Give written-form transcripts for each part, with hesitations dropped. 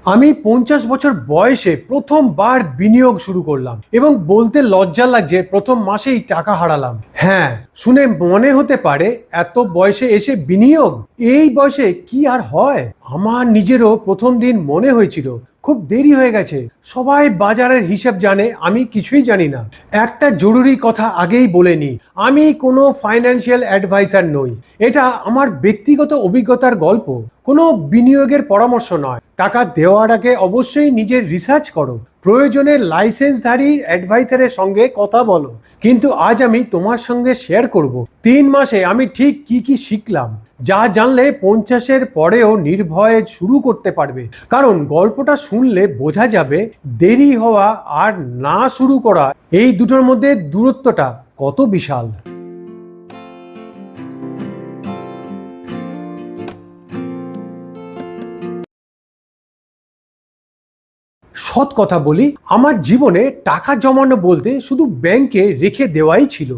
আমি 50 বছর বয়সে প্রথমবার বিনিয়োগ শুরু করলাম এবং বলতে লজ্জা লাগছে প্রথম মাসেই টাকা হারালাম। হ্যাঁ, শুনে মনে হতে পারে এত বয়সে এসে বিনিয়োগ, এই বয়সে কি আর হয়। আমার নিজেরও প্রথম দিন মনে হয়েছিল খুব দেরি হয়ে গেছে, সবাই বাজারের হিসাব জানে, আমি কিছুই জানি না। একটা জরুরি কথা আগেই বলে নি, আমি কোনো ফাইন্যান্সিয়াল অ্যাডভাইজার নই। এটা আমার ব্যক্তিগত অভিজ্ঞতার গল্প, কোনো বিনিয়োগের পরামর্শ নয়। টাকা দেওয়ার আগে অবশ্যই নিজের রিসার্চ করো, প্রয়োজনে লাইসেন্সধারী অ্যাডভাইজারের সঙ্গে কথা বলো। কিন্তু আজ আমি তোমার সঙ্গে শেয়ার করব 3 মাসে আমি ঠিক কি কি শিখলাম, যা জানলে 50-এর পরেও নির্ভয়ে শুরু করতে পারবে। কারণ গল্পটা শুনলে বোঝা যাবে দেরি হওয়া আর না শুরু করা, এই দুটোর মধ্যে দূরত্বটা কত বিশাল। সৎ কথা বলি, আমার জীবনে টাকা জমানো বলতে শুধু ব্যাংকে রেখে দেওয়াই ছিল।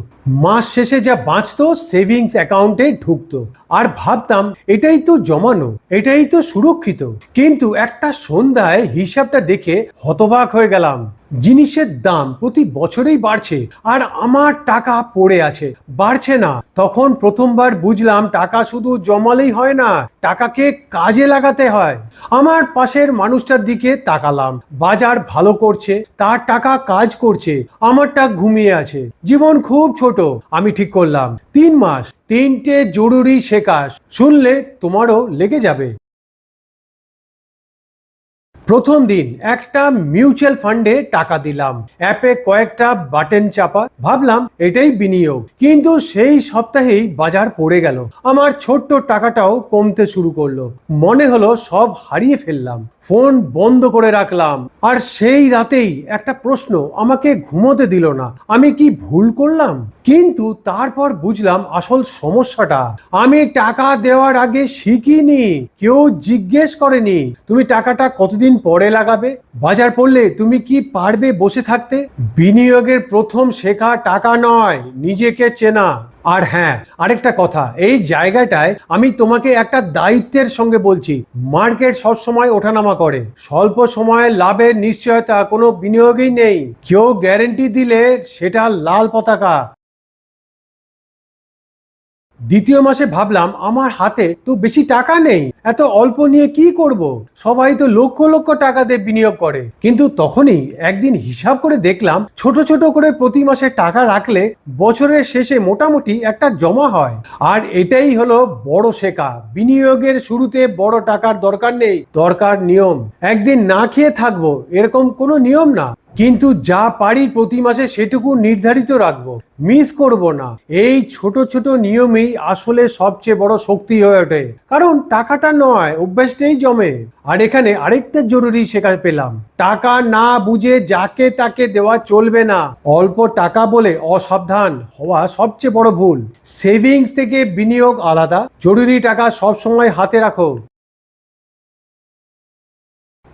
মাস শেষে যা বাঁচতো সেভিংস অ্যাকাউন্টে ঢুকতো, আর ভাবতাম এটাই তো জমানো, এটাই তো সুরক্ষিত। কিন্তু একটা সন্ধ্যায় হিসাবটা দেখে হতবাক হয়ে গেলাম। জিনিসের দাম প্রতি বছরেই বাড়ছে আর আমার টাকা পড়ে আছে, বাড়ছে না। তখন প্রথমবার বুঝলাম টাকা শুধু জমালেই হয় না, টাকাকে কাজে লাগাতে হয়। আমার পাশের মানুষটার দিকে তাকালাম, বাজার ভালো করছে, তার টাকা কাজ করছে, আমারটা ঘুমিয়ে আছে। জীবন খুব ছোট। আমি ঠিক করলাম 3 মাস, 3টে জরুরি শেখা, শুনলে তোমারও লেগে যাবে। প্রথম দিন একটা মিউচুয়াল ফান্ডে টাকা দিলাম, অ্যাপে কয়েকটা বাটন চাপা, ভাবলাম এটাই বিনিয়োগ। কিন্তু সেই সপ্তাহেই বাজার পড়ে গেল, আমার ছোট্ট টাকাটাও কমতে শুরু করলো। মনে হলো সব হারিয়ে ফেললাম। ফোন বন্ধ করে রাখলাম। আর সেই রাতেই একটা প্রশ্ন আমাকে ঘুমোতে দিল না, আমি কি ভুল করলাম? কিন্তু তারপর বুঝলাম আসল সমস্যাটা, আমি টাকা দেওয়ার আগে শিখিনি, কেউ জিজ্ঞেস করেনি তুমি টাকাটা কতদিন পরে লাগাবে, বাজার পড়লে তুমি কি পারবে বসে থাকতে। বিনিয়োগের প্রথম শেখা টাকা নয়, নিজেকে চেনা। আর হ্যাঁ, আরেকটা কথা, এই জায়গাটায় আমি তোমাকে একটা দায়িত্বের সঙ্গে বলছি, মার্কেট সবসময় ওঠানামা করে, স্বল্প সময়ে লাভের নিশ্চয়তা কোনো বিনিয়োগই নেই। কেউ গ্যারেন্টি দিলে সেটা লাল পতাকা। দ্বিতীয় মাসে ভাবলাম আমার হাতে তো বেশি টাকা নেই, এত অল্প নিয়ে কি করব, সবাই তো লক্ষ লক্ষ টাকা দিয়ে বিনিয়োগ করে। কিন্তু তখনই একদিন হিসাব করে দেখলাম ছোট ছোট করে প্রতি মাসে টাকা রাখলে বছরের শেষে মোটামুটি একটা জমা হয়। আর এটাই হলো বড় শেখা, বিনিয়োগের শুরুতে বড় টাকার দরকার নেই, দরকার নিয়ম। একদিন না খেয়ে থাকবো এরকম কোনো নিয়ম না, কিন্তু যা পারি প্রতি মাসে সেটুকু নির্ধারিত রাখবো, মিস করব না। এই ছোট ছোট নিয়মেই আসলে সবচেয়ে বড় শক্তি হয়ে ওঠে, কারণ টাকাটা নয়, অভ্যাসটাই জমে। আর এখানে আরেকটা জরুরি শেখা পেলাম, টাকা না বুঝে যাকে তাকে দেওয়া চলবে না। অল্প টাকা বলে অসাবধান হওয়া সবচেয়ে বড় ভুল। সেভিংস থেকে বিনিয়োগ আলাদা, জরুরি টাকা সবসময় হাতে রাখো।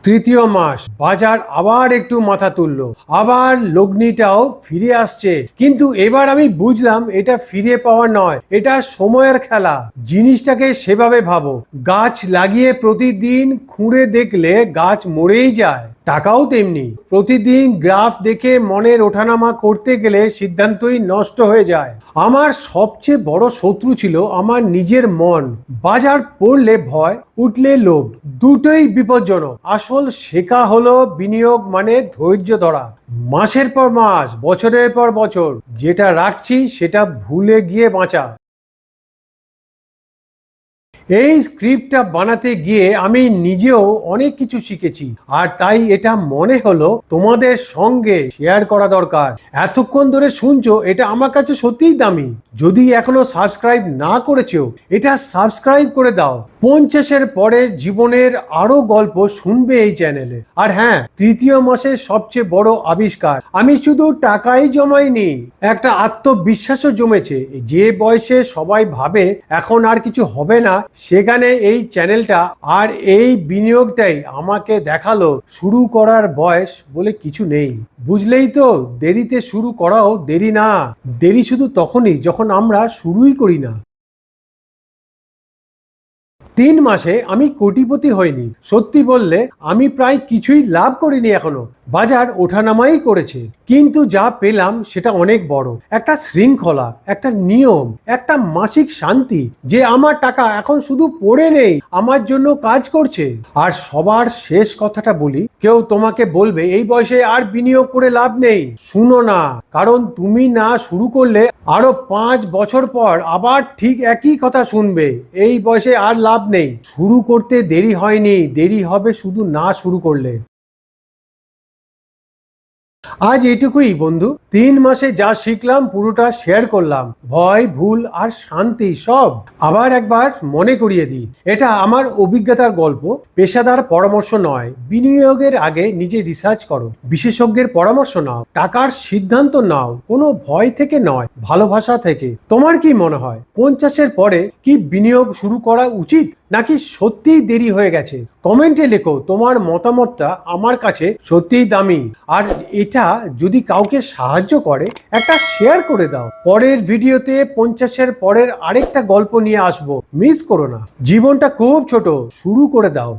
তৃতীয় মাস বাজার আবার একটু মাথা তুললো, আবার লগ্নিটাও ফিরে আসছে। কিন্তু এবার আমি বুঝলাম এটা ফিরে পাওয়া নয়, এটা সময়ের খেলা। জিনিসটাকে সেভাবে ভাবো, গাছ লাগিয়ে প্রতিদিন খুঁড়ে দেখলে গাছ মরেই যায়, টাকাও তেমনি। প্রতিদিন গ্রাফ দেখে মনের ওঠানামা করতে গেলে সিদ্ধান্তই নষ্ট হয়ে যায়। আমার সবচেয়ে বড় শত্রু ছিল আমার নিজের মন। বাজার পড়লে ভয়, উঠলে লোভ, দুটোই বিপজ্জনক। আসল শেখা হলো বিনিয়োগ মানে ধৈর্য ধরা, মাসের পর মাস, বছরের পর বছর যেটা রাখছি সেটা ভুলে গিয়ে বাঁচা। এই স্ক্রিপ্টটা বানাতে গিয়ে আমি নিজেও অনেক কিছু শিখেছি, আর তাই এটা মনে হলো তোমাদের সঙ্গে শেয়ার করা দরকার। এতক্ষণ ধরে শুনছো, এটা আমার কাছে সত্যিই দামি। যদি এখনো সাবস্ক্রাইব না করেছো, এটা সাবস্ক্রাইব করে দাও। 50-এর পরে জীবনের আরো গল্প শুনবে এই চ্যানেলে। আর হ্যাঁ, তৃতীয় মাসের সবচেয়ে বড় আবিষ্কার, আমি শুধু টাকাই জমাইনি, একটা আত্মবিশ্বাসও জমেছে। যে বয়সে সবাই ভাবে এখন আর কিছু হবে না, সেখানে এই চ্যানেলটা আর এই বিনিয়োগটাই আমাকে দেখালো শুরু করার বয়স বলে কিছু নেই। বুঝলেই তো, দেরিতে শুরু করাও দেরি না, দেরি শুধু তখনই যখন আমরা শুরুই করি না। 3 মাসে আমি কোটিপতি হইনি, সত্যি বললে আমি প্রায় কিছুই লাভ করিনি এখনো। বাজার ওঠানামাই করেছে, কিন্তু যা পেলাম সেটা অনেক বড়। একটা শৃঙ্খলা, একটা নিয়ম, একটা মাসিক শান্তি যে আমার টাকা এখন শুধু পড়ে নেই, আমার জন্য কাজ করছে। আর সবার শেষ কথাটা বলি, কেউ তোমাকে বলবে এই বয়সে আর বিনিয়োগ করে লাভ নেই, শুনো না। কারণ তুমি না শুরু করলে আরো 5 বছর পর আবার ঠিক একই কথা শুনবে, এই বয়সে আর লাভ নেই। শুরু করতে দেরি হয়নি, দেরি হবে শুধু না শুরু করলে। আজ এটুকুই বন্ধু, 3 মাসে যা শিখলাম পুরোটা শেয়ার করলাম। ভয়, ভুল আর শান্তি সব আবার একবার মনে করিয়ে দিই। এটা আমার অভিজ্ঞতার গল্প, পেশাদার পরামর্শ নয়। বিনিয়োগের আগে নিজে রিসার্চ করো, বিশেষজ্ঞের পরামর্শ নাও, টাকার সিদ্ধান্ত নাও কোনো ভয় থেকে নয়, ভালোবাসা থেকে। তোমার কি মনে হয় 50-এর পরে কি বিনিয়োগ শুরু করা উচিত, নাকি সত্যিই দেরি হয়ে গেছে? কমেন্টে লেখো, তোমার মতামতটা আমার কাছে সত্যিই দামি। আর এটা যদি কাউকে সাহায্য করে একটা শেয়ার করে দাও। পরের ভিডিওতে 50-এর পরের আরেকটা গল্প নিয়ে আসবো, মিস করো না। জীবনটা খুব ছোট, শুরু করে দাও।